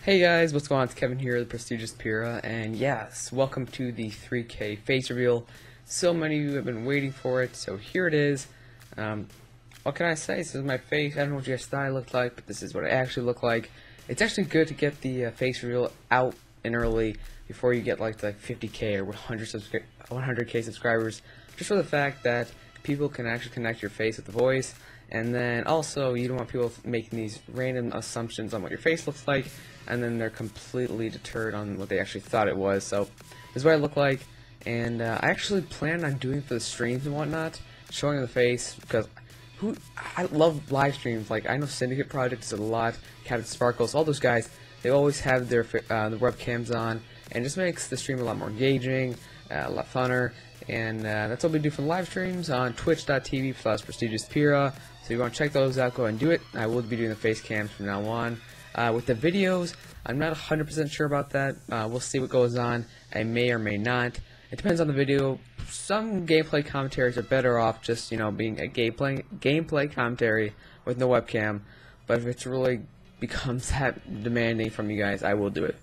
Hey guys, what's going on? It's Kevin here, ThePrestigiousPira, and yes, welcome to the 3K face reveal. So many of you have been waiting for it, so here it is. What can I say? This is my face. I don't know what you guys thought I looked like, but this is what I actually look like. It's actually good to get the face reveal out and early before you get like 50K or 100K subscribers, just for the fact that people can actually connect your face with the voice. And then also, you don't want people making these random assumptions on what your face looks like, and then they're completely deterred on what they actually thought it was. So, this is what I look like, and I actually plan on doing it for the streams and whatnot, showing the face, because I love live streams. Like, I know Syndicate Project does a lot, Captain Sparkles, all those guys, they always have their the webcams on, and it just makes the stream a lot more engaging, a lot funner. And that's what we do for the live streams on twitch.tv/PrestigiousPira. So if you want to check those out, go ahead and do it. I will be doing the face cams from now on. With the videos, I'm not 100% sure about that. We'll see what goes on. I may or may not. It depends on the video. Some gameplay commentaries are better off just, being a gameplay commentary with no webcam. But if it's really becomes that demanding from you guys, I will do it.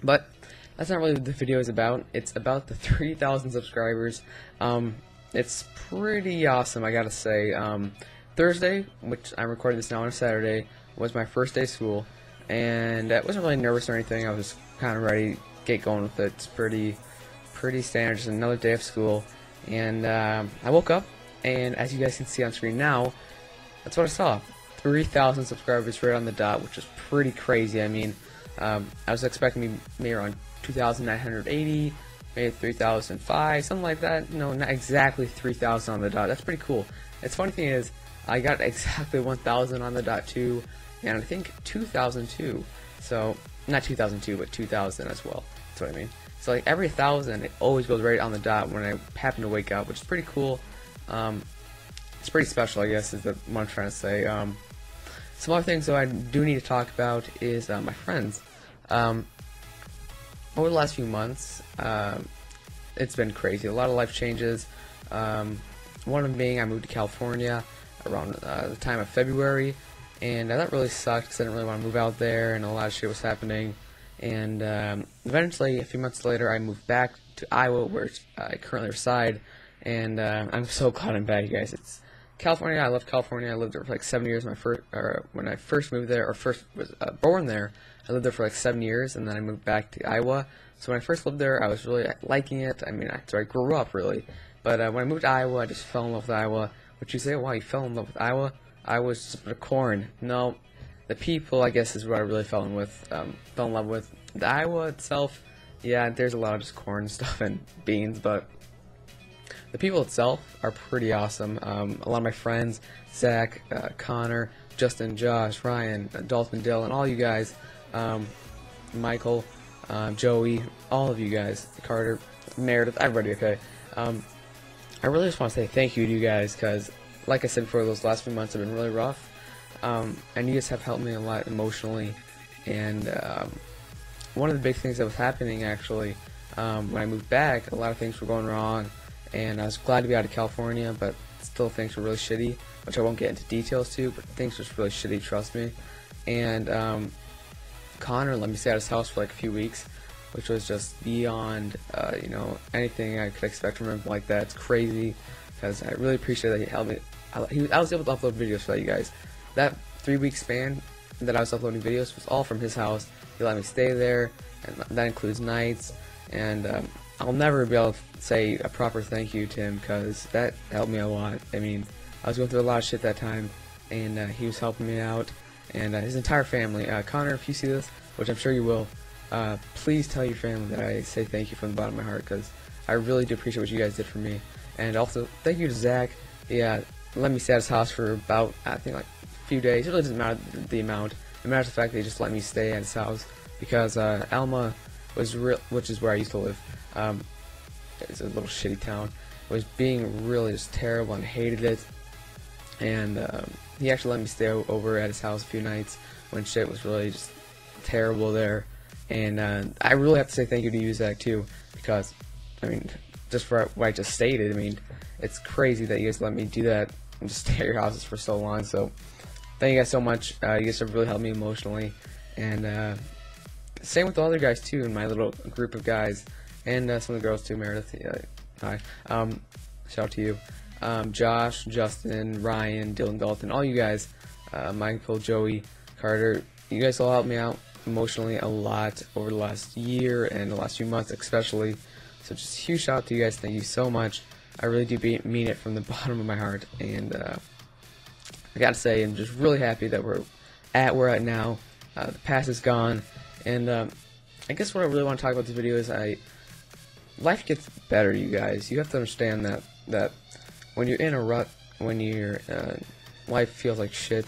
But that's not really what the video is about. It's about the 3,000 subscribers. It's pretty awesome, I gotta say. Thursday, which I'm recording this now on a Saturday, was my first day of school, and I wasn't really nervous or anything. I was kind of ready to get going with it. It's pretty standard, just another day of school. And I woke up, and as you guys can see on screen now, that's what I saw. 3,000 subscribers right on the dot, which is pretty crazy. I mean, I was expecting maybe around 2,980, maybe 3,005, something like that. No, not exactly 3,000 on the dot. That's pretty cool. The funny thing is, I got exactly 1,000 on the dot too, and I think 2,002. So, not 2,002, but 2,000 as well. That's what I mean. So, like every 1,000, it always goes right on the dot when I happen to wake up, which is pretty cool. It's pretty special, I guess, is what I'm trying to say. Some other things, though, I do need to talk about is my friends. Over the last few months, it's been crazy. A lot of life changes. One of them being I moved to California around the time of February, and that really sucked because I didn't really want to move out there, and a lot of shit was happening. And eventually, a few months later, I moved back to Iowa, where I currently reside, and I'm so glad I'm back, you guys. It's California. I love California. I lived there for like 7 years. When I first moved there, or first was born there, I lived there for like 7 years, and then I moved back to Iowa. So when I first lived there, I was really liking it. I mean, so I grew up really. But when I moved to Iowa, I just fell in love with Iowa. Which you say, wow, you fell in love with Iowa? I was just the corn. No, the people, I guess, is what I really fell in love with. The Iowa itself, yeah, there's a lot of just corn stuff and beans, but the people itself are pretty awesome. A lot of my friends, Zach, Connor, Justin, Josh, Ryan, Dalton, Dylan, all you guys, Michael, Joey, all of you guys, Carter, Meredith, everybody, okay? I really just want to say thank you to you guys, because, like I said before, those last few months have been really rough, and you guys have helped me a lot emotionally. And one of the big things that was happening, actually, when I moved back, a lot of things were going wrong, and I was glad to be out of California, but still things were really shitty, which I won't get into details to, but things were just really shitty, trust me. And Connor let me stay at his house for like a few weeks, which was just beyond, anything I could expect from him like that. It's crazy, because I really appreciate that he helped me. I was able to upload videos for that, you guys. That 3-week span that I was uploading videos was all from his house. He let me stay there, and that includes nights. And I'll never be able to say a proper thank you to him, because that helped me a lot. I mean, I was going through a lot of shit that time, and he was helping me out. And his entire family. Connor, if you see this, which I'm sure you will, please tell your family that I say thank you from the bottom of my heart, because I really do appreciate what you guys did for me. And also, thank you to Zach. Yeah, let me stay at his house for about, I think, like a few days. It really doesn't matter the amount. It matters the fact that he just let me stay at his house, because Alma which is where I used to live, it's a little shitty town, was being really just terrible and hated it. And he actually let me stay over at his house a few nights when shit was really just terrible there. And I really have to say thank you to you, Zach, too, because, I mean, just for what I just stated, I mean, it's crazy that you guys let me do that and just stay at your houses for so long. So thank you guys so much. You guys have really helped me emotionally, and same with the other guys too in my little group of guys, and some of the girls too. Meredith, yeah, hi. Shout out to you. Josh, Justin, Ryan, Dylan, Dalton, all you guys, Michael, Joey, Carter, you guys all helped me out emotionally a lot over the last year and the last few months especially. So just a huge shout out to you guys. Thank you so much. I really do mean it from the bottom of my heart, and I gotta say, I'm just really happy that we're at now. The past is gone, and I guess what I really want to talk about this video is life gets better, you guys. You have to understand that when you're in a rut, when your life feels like shit,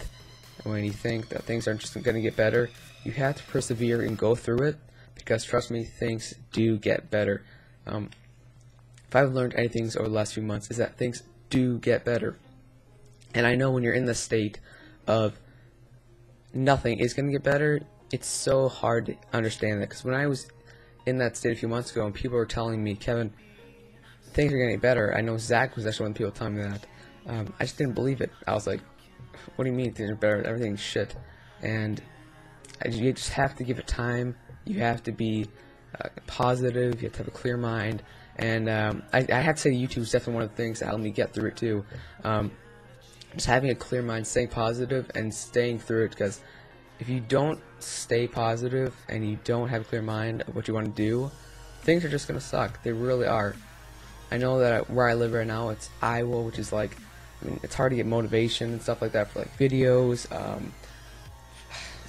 and when you think that things aren't just going to get better, you have to persevere and go through it, because trust me, things do get better. If I've learned anything over the last few months, is that things do get better. And I know when you're in the state of nothing is going to get better, it's so hard to understand that. Because when I was in that state a few months ago and people were telling me, Kevin, things are going to get better, I know Zach was actually one of the people telling me that. I just didn't believe it. I was like, what do you mean things are better? Everything's shit. And you just have to give it time. You have to be positive. You have to have a clear mind. And I have to say YouTube is definitely one of the things that helped me get through it too. Just having a clear mind, staying positive, and staying through it, because if you don't stay positive and you don't have a clear mind of what you want to do, things are just going to suck. They really are. I know that where I live right now, it's Iowa, which is like, I mean, it's hard to get motivation and stuff like that for like videos,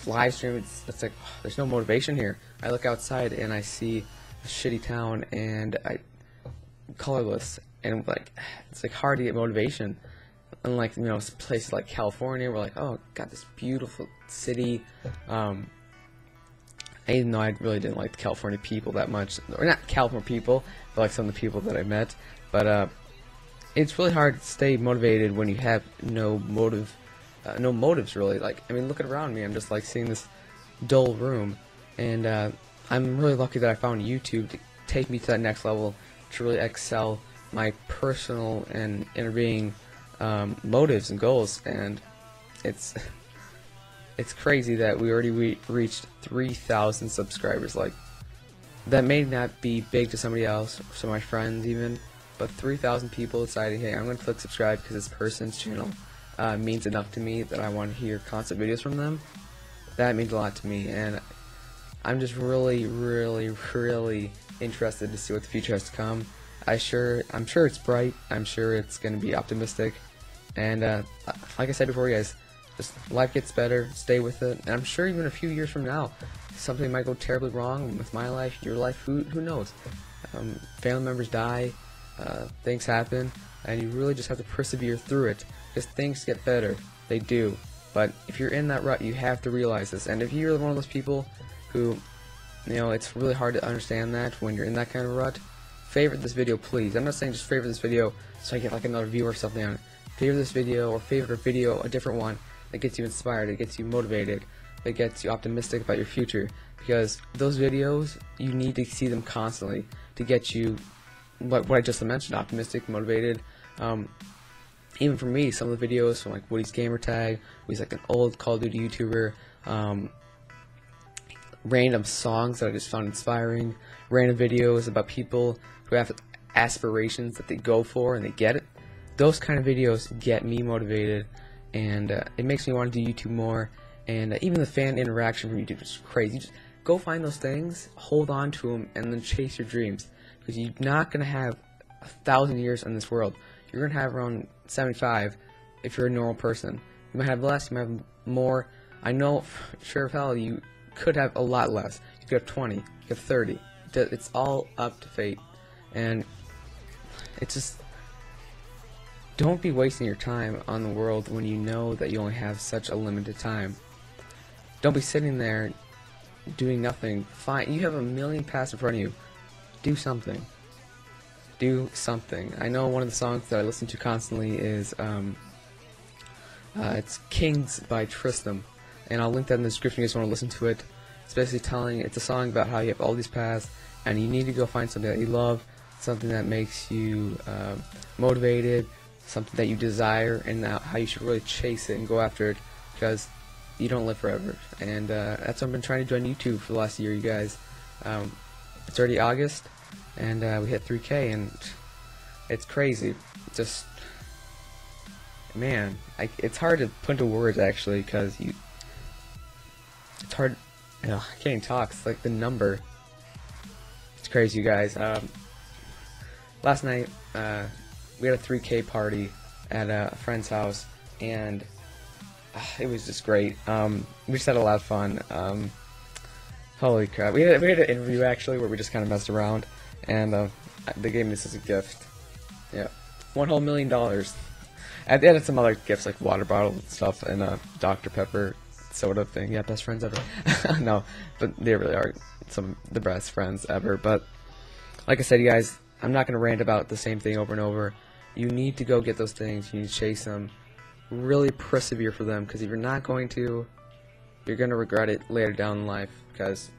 live stream. It's like, there's no motivation here. I look outside and I see a shitty town and colorless, and like, it's like hard to get motivation. Unlike, you know, places like California, we're like, oh, got this beautiful city. Even though I really didn't like the California people that much, or not California people, but like some of the people that I met. But it's really hard to stay motivated when you have no motives really. Like, I mean, look around me. I'm just like seeing this dull room, and I'm really lucky that I found YouTube to take me to that next level, to really excel my personal and inner being motives and goals. And it's crazy that we already reached 3,000 subscribers. Like, that may not be big to somebody else, some of my friends even, but 3,000 people deciding, hey, I'm going to click subscribe because this person's channel means enough to me that I want to hear constant videos from them. That means a lot to me, and I'm just really, really, really interested to see what the future has to come. I'm sure it's bright. I'm sure it's going to be optimistic. And like I said before, guys, just life gets better, stay with it, and I'm sure even a few years from now, something might go terribly wrong with my life, your life, who knows. Family members die, things happen, and you really just have to persevere through it, because things get better, they do. But if you're in that rut, you have to realize this, and if you're one of those people who, you know, it's really hard to understand that when you're in that kind of rut, favorite this video, please. I'm not saying just favorite this video so I get like another view or something on it. Favorite this video, or favorite a video, a different one, that gets you inspired, that gets you motivated, that gets you optimistic about your future, because those videos, you need to see them constantly to get you what I just mentioned, optimistic, motivated. Even for me, some of the videos from like Woody's Gamertag, he's like an old Call of Duty YouTuber, random songs that I just found inspiring, random videos about people who have aspirations that they go for and they get it. Those kind of videos get me motivated, and it makes me want to do YouTube more. And even the fan interaction from YouTube is crazy. You just go find those things, hold on to them, and then chase your dreams, because you're not going to have 1,000 years in this world. You're going to have around 75 if you're a normal person. You might have less, you might have more. I know, sure of hell, you could have a lot less. You could have 20, you could have 30. It's all up to fate. And it's just, don't be wasting your time on the world when you know that you only have such a limited time. Don't be sitting there doing nothing. Fine, you have a million paths in front of you. Do something. Do something. I know one of the songs that I listen to constantly is it's Kings by Tristam, and I'll link that in the description if you guys want to listen to it. It's basically it's a song about how you have all these paths and you need to go find something that you love, something that makes you motivated, something that you desire, and how you should really chase it and go after it, because you don't live forever, and that's what I've been trying to do on YouTube for the last year, you guys. It's already August, and we hit 3K, and it's crazy. Just, man, it's hard to put into words, actually, because it's hard. I can't even talk. It's like the number. It's crazy, you guys. Last night, we had a 3K party at a friend's house, and it was just great. We just had a lot of fun. Holy crap. We had an interview, actually, where we just kind of messed around, and they gave me this as a gift. Yeah. $1,000,000. They added some other gifts, like water bottle and stuff, and a Dr. Pepper soda thing. Yeah, best friends ever. No, but they really are some of the best friends ever. But like I said, you guys, I'm not going to rant about the same thing over and over. You need to go get those things. You need to chase them. Really persevere for them, because if you're not going to, you're going to regret it later down in life, because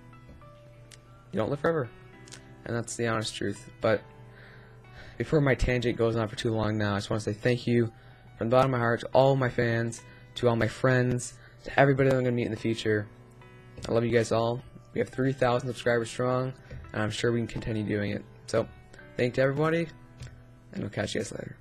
you don't live forever. And that's the honest truth. But before my tangent goes on for too long now, I just want to say thank you from the bottom of my heart to all my fans, to all my friends, to everybody that I'm going to meet in the future. I love you guys all. We have 3,000 subscribers strong, and I'm sure we can continue doing it. So, thank you to everybody, and we'll catch you guys later.